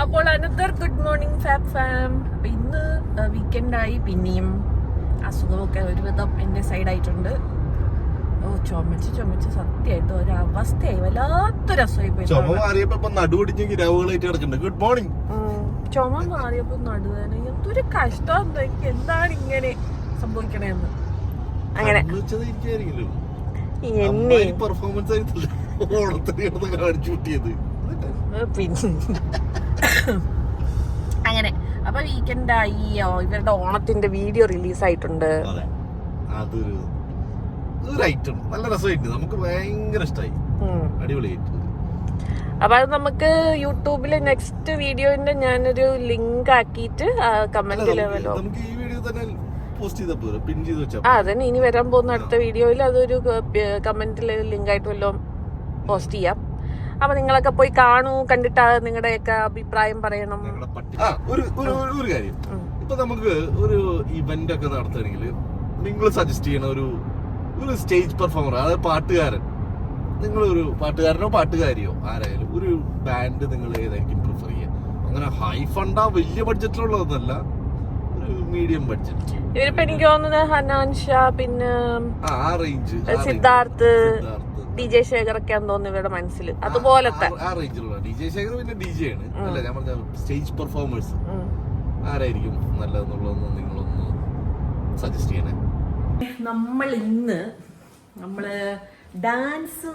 അപ്പോൾ another good morning fab farm. അപ്പൊ ഇന്ന് വീക്കെൻഡായി, പിന്നെയും അസുഖമൊക്കെ ഒരുവിധം എന്റെ സൈഡായിട്ടുണ്ട്. ചുമച്ച് സത്യമായിട്ട് ഒരവസ്ഥയായി, വല്ലാത്തൊരു അസുഖമായി പോയി. ചുമ മാറിയപ്പോ ഗുഡ് മോർണിംഗ്. ചുമ മാറിയപ്പോ നടുവേന, എന്തൊരു കഷ്ടം. എനിക്ക് എന്താണ് ഇങ്ങനെ സംഭവിക്കണേന്ന്. അങ്ങനെ എന്നെ അങ്ങനെ അപ്പൊ വീക്കെൻഡായി. ഇവരുടെ ഓണത്തിന്റെ വീഡിയോ റിലീസ് ആയിട്ടുണ്ട്. നല്ല രസമായിട്ട്, നമുക്ക് ഭയങ്കര ഇഷ്ടമായി, അടിപൊളിയായിട്ടുണ്ട്. അപ്പൊ അത് നമുക്ക് യൂട്യൂബില് നെക്സ്റ്റ് വീഡിയോന്റെ ഞാനൊരു ലിങ്ക് ആക്കിയിട്ട് കമന്റ് ലെവലോ അതന്നെ ഇനി വരാൻ പോകുന്ന അടുത്ത വീഡിയോയിൽ അതൊരു കമന്റിൽ ലിങ്ക് ആയിട്ട് വല്ലതും പോസ്റ്റ് ചെയ്യാം. അപ്പൊ നിങ്ങളൊക്കെ പോയി കാണൂ, കണ്ടിട്ട് നിങ്ങളുടെയൊക്കെ അഭിപ്രായം പറയണം. ഒരു കാര്യം, ഇപ്പൊ നമുക്ക് ഒരു ഇവന്റ് ഒക്കെ നടത്തുകയാണെങ്കിൽ നിങ്ങൾ സജസ്റ്റ് ചെയ്യണ ഒരു സ്റ്റേജ് പെർഫോമർ, അതായത് പാട്ടുകാരൻ, നിങ്ങളൊരു പാട്ടുകാരനോ പാട്ടുകാരിയോ ആരായാലും ഒരു ബാൻഡ് നിങ്ങൾ ഏതായിരിക്കും പ്രിഫർ ചെയ്യുക? അങ്ങനെ ഹൈ ഫണ്ടാ വലിയ ബഡ്ജറ്റിലുള്ളതൊന്നല്ല, ഒരു മീഡിയം ബഡ്ജറ്റ്. ഇവരിപ്പോ എനിക്ക് തോന്നുന്നത് ഹനാൻഷാ, പിന്നെ സിദ്ധാർത്ഥ്, DJ ശേഖർ ഒക്കെയാന്ന് തോന്നുന്നു ഇവരുടെ മനസ്സിൽ. അതുപോലത്തെ ആ റേഞ്ചിലുള്ള DJ ശേഖർ പിന്നെ DJ ആണ് അല്ല, ഞാൻ പറഞ്ഞ സ്റ്റേജ് പെർഫോമേഴ്സ് ആരായിരിക്കും നല്ലതെന്നുള്ളതൊന്ന് നിങ്ങളൊന്ന് സജസ്റ്റ് ചെയ്യണേ. നമ്മള് ഡാൻസ്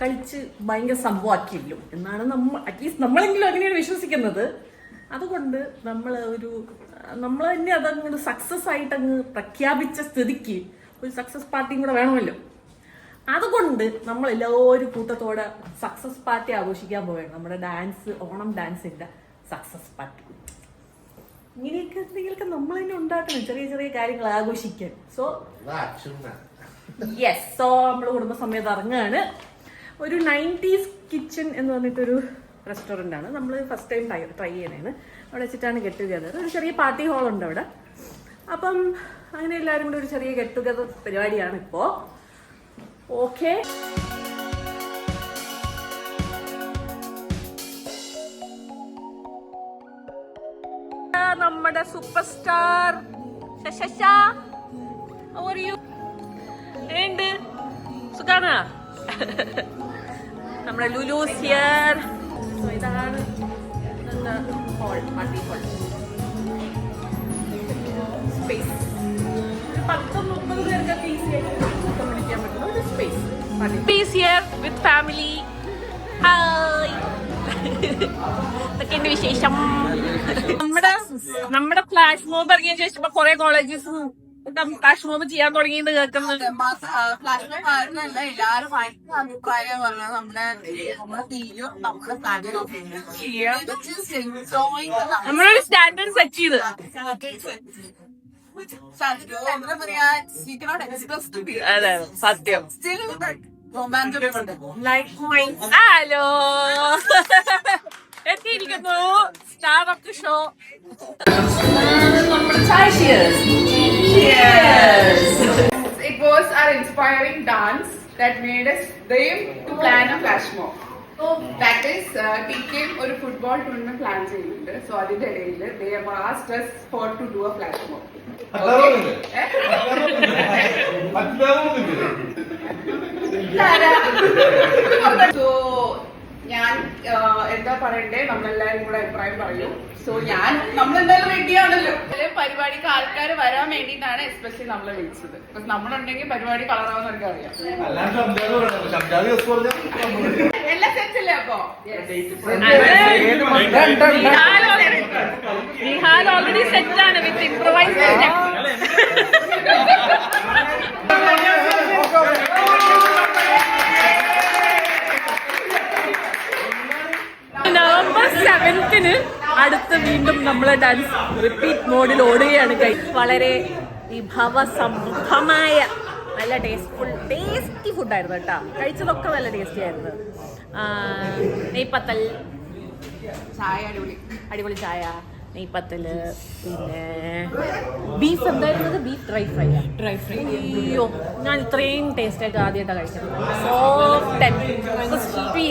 കളിച്ച് ഭയങ്കര സംഭവമാക്കിയല്ലോ എന്നാണ് അറ്റ്ലീസ്റ്റ് നമ്മളെങ്കിലും അങ്ങനെയാണ് വിശ്വസിക്കുന്നത്. അതുകൊണ്ട് നമ്മൾ തന്നെ അതങ്ങ് സക്സസ് ആയിട്ട് അങ്ങ് പ്രഖ്യാപിച്ച സ്ഥിതിക്ക് ഒരു സക്സസ് പാർട്ടിയും കൂടെ വേണമല്ലോ. അതുകൊണ്ട് നമ്മൾ എല്ലാവരും കൂട്ടത്തോടെ സക്സസ് പാർട്ടി ആഘോഷിക്കാൻ പോവുകയാണ്. നമ്മുടെ ഓണം ഡാൻസിന്റെ സക്സസ് പാർട്ടി. ഇങ്ങനെയൊക്കെ എന്തെങ്കിലുമൊക്കെ നമ്മൾ തന്നെ ഉണ്ടാക്കണം, ചെറിയ ചെറിയ കാര്യങ്ങൾ ആഘോഷിക്കാൻ. സോ നമ്മൾ കുടുംബസമേതം ഇറങ്ങുകയാണ്. ഒരു 90s കിച്ചൺ എന്ന് പറഞ്ഞിട്ടൊരു റെസ്റ്റോറൻ്റ് ആണ്. നമ്മൾ ഫസ്റ്റ് ടൈം ട്രൈ ചെയ്യണേന്ന്. അവിടെ വെച്ചിട്ടാണ് ഗെറ്റ് ടുഗദർ. ഒരു ചെറിയ പാർട്ടി ഹാളുണ്ട് അവിടെ. അപ്പം അങ്ങനെ എല്ലാവരും കൂടി ഒരു ചെറിയ ഗെറ്റ് ടുഗദർ പരിപാടിയാണ് ഇപ്പോൾ. ഓക്കെ, നമ്മുടെ സൂപ്പർ സ്റ്റാർ സുഖാണ? നമ്മുടെ ലുലൂസ് ഹിയർ. ഇതാണ് ഹോൾ, പാർട്ടി ഹോൾ സ്പേസ്. 10-30 പേർക്കൊക്കെ ഈസി ആയിട്ട് വിളിക്കാൻ പറ്റുന്ന ഒരു സ്പേസ്. Space here with family. Hi, ഇതൊക്കെയുണ്ട് വിശേഷം. നമ്മുടെ ഫ്ലാഷ് മോബ് ഇറങ്ങിയ ശേഷം കുറെ കോളേജസ് ഫ്ലാഷ് മോബ് ചെയ്യാൻ തുടങ്ങിയെന്ന് കേൾക്കുന്നത്. നമ്മളൊരു സ്റ്റാൻഡേർഡ് സെറ്റ് ചെയ്ത് അതെ സത്യം. ഹലോ, എത്തിയിരിക്കുന്നു star of the show. It was our inspiring dance that made us dream to plan a flash mob. That is, TKM ഒരു ഫുട്ബോൾ ടൂർണമെന്റ് പ്ലാൻ ചെയ്യുന്നുണ്ട്. സോ അതിന്റെ ഇടയിൽ they have asked us for to do a flash mob. So ഞാൻ എന്താ പറയണ്ടേ, നമ്മളെല്ലാരും കൂടെ അഭിപ്രായം പറയൂ. സോ നമ്മളെന്തായാലും റെഡിയാണല്ലോ. പരിപാടിക്ക് ആൾക്കാർ വരാൻ വേണ്ടിയിട്ടാണ് എസ്പെഷ്യലി നമ്മളെ വിളിച്ചത്. നമ്മളുണ്ടെങ്കിൽ പരിപാടി കളറാവുന്ന എനിക്കറിയാം. എല്ലാം സെറ്റ് അല്ലേ? അപ്പൊ നിഹാൽ ഓൾറെഡി സെറ്റ് ആണ് വിത്ത് ഇംപ്രവൈസ്. November 7th അടുത്ത വീണ്ടും നമ്മളെ ഡാൻസ് റിപ്പീറ്റ് മോഡിൽ ഓടുകയാണ്. വളരെ വിഭവസമൃദ്ധമായ നല്ല ടേസ്റ്റി ഫുഡായിരുന്നു കേട്ടോ. കഴിച്ചതൊക്കെ നല്ല ടേസ്റ്റി ആയിരുന്നു. നെയ്പത്തൽ ചായ, അടിപൊളി ചായ, നെയ്പത്തല്, പിന്നെ ബീഫ് എന്തായിരുന്നത്? Beef dry fry. അയ്യോ, ഞാൻ ഇത്രയും ടേസ്റ്റ് ആയിട്ട് ആദ്യമായിട്ടാണ് കഴിച്ചത്. Soft and crispy.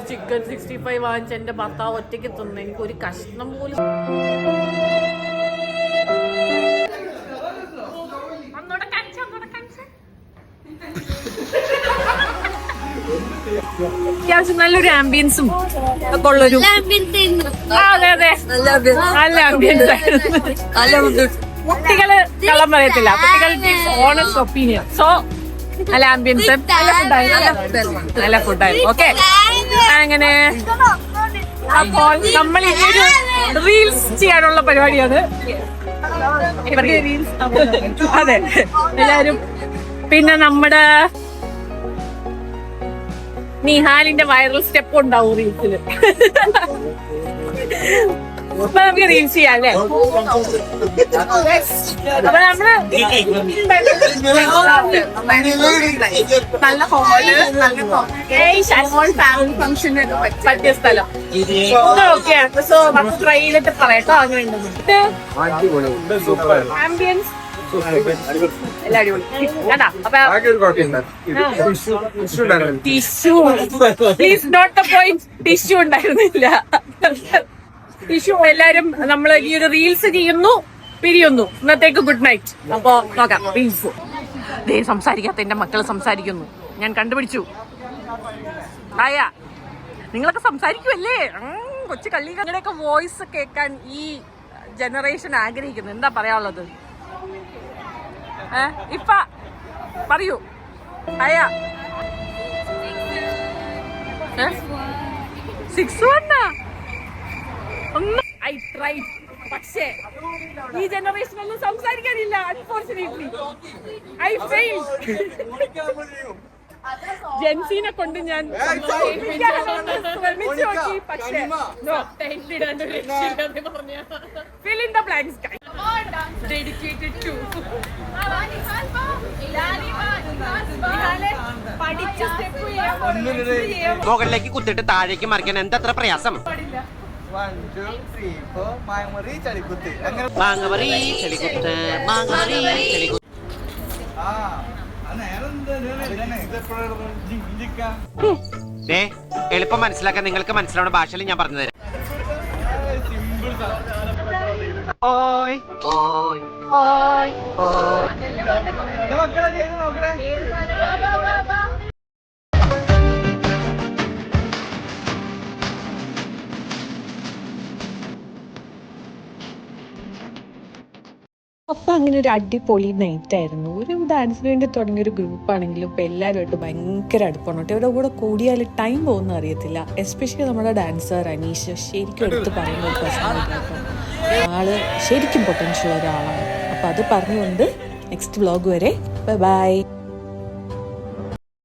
ചിക്കൻ 65 വാങ്ങിച്ച എന്റെ ഭർത്താവ് ഒറ്റയ്ക്ക് തിന്നു. എനിക്ക് ഒരു കഷ്ണം പോലും. അത്യാവശ്യം നല്ലൊരു ആംബിയൻസും ഒക്കെ ഉള്ളൊരു അതെ അതെ നല്ല ആംബിയൻസ് ആയിരുന്നു. കുട്ടികള് കള്ളം പറയത്തില്ല. കുട്ടികളുടെ ഓണസ്റ്റ് ഒപ്പീനിയൻ. സോ നല്ല ആംബിയൻസ്, നല്ല ഫുഡായിരുന്നു. ഓക്കെ, അങ്ങനെ അപ്പോൾ നമ്മൾ ഇനിയൊരു റീൽസ് ചെയ്യാനുള്ള പരിപാടിയാണ്. അതെ എല്ലാരും. പിന്നെ നമ്മുടെ നിഹാലിന്റെ വൈറൽ സ്റ്റെപ്പ് ഉണ്ടാവും റീൽസില്. അപ്പൊ നമുക്ക് റീൽസ് ചെയ്യാം അല്ലേ? അപ്പൊ നമ്മള് നല്ല ഹോള്, ഫാമിലി ഫംഗ്ഷന് പറ്റിയ സ്ഥലം. ഓക്കെ, സോ നമുക്ക് ട്രൈ ചെയ്തിട്ട് പറയട്ടോ. അങ്ങനെ ആംബിയൻസ് എല്ലാം അടിപൊളി. കേട്ടാ? അപ്പൊ tissue, please note the point. Tissue ഉണ്ടായിരുന്നില്ല. ടിഷ്യൂ എല്ലാരും നമ്മൾ ഈ ഒരു റീൽസ് ചെയ്യുന്നു, പിരിയുന്നു. ഇന്നത്തേക്ക് ഗുഡ് നൈറ്റ്. അപ്പൊ നോക്കാം റീൽസ്. ദേ സംസാരിക്കാത്ത എന്റെ മക്കള് സംസാരിക്കുന്നു. ഞാൻ കണ്ടുപിടിച്ചു. ആയ നിങ്ങളൊക്കെ സംസാരിക്കുമല്ലേ? കൊച്ചു കള്ളി. നിങ്ങളുടെയൊക്കെ വോയിസ് കേൾക്കാൻ ഈ ജനറേഷൻ ആഗ്രഹിക്കുന്നു. എന്താ പറയാനുള്ളത്? ഇപ്പ പറയൂ. ആയ 6'1" ഐ ട്രൈ. പക്ഷേ ഈ ജനറേഷനൊന്നും സംസാരിക്കാനില്ല. Unfortunately I fail. ജെൻസീനെ കൊണ്ട് ഞാൻ ശ്രമിച്ചു നോക്കി. പക്ഷേ fill in the blanks guys. Dedicated to മുകളിലേക്ക് കുത്തിട്ട് താഴേക്ക് മറിക്കാൻ എന്തത്ര പ്രയാസം? മാങ്ങമറി ചെളിക്കുത്ത്, മാങ്ങമറി ചെളിക്കുത്ത്. എളുപ്പം മനസ്സിലാക്കാൻ നിങ്ങൾക്ക് മനസ്സിലാവുന്ന ഭാഷയിൽ ഞാൻ പറഞ്ഞു തരാം. ഓയ് ഓയ് ഓയ് ഓയ്. അപ്പൊ അങ്ങനെ ഒരു അടിപൊളി നൈറ്റ് ആയിരുന്നു. ഒരു ഡാൻസിന് വേണ്ടി തുടങ്ങിയൊരു ഗ്രൂപ്പാണെങ്കിലും ഇപ്പൊ എല്ലാവരുമായിട്ട് ഭയങ്കര അടുപ്പാണ് കേട്ടോ. ഇവരുടെ കൂടെ കൂടിയാൽ ടൈം പോകുന്ന അറിയത്തില്ല. എസ്പെഷ്യലി നമ്മുടെ ഡാൻസർ അനീഷ് ശരിക്കും എടുത്ത് പറയുന്ന ഒരു പേഴ്സണാലിറ്റി കേട്ടോ. ആള് ശരിക്കും പൊട്ടൻഷ്യൽ ഒരാളാണ്. അപ്പൊ അത് പറഞ്ഞുകൊണ്ട് നെക്സ്റ്റ് വ്ലോഗ് വരെ ബൈ ബൈ.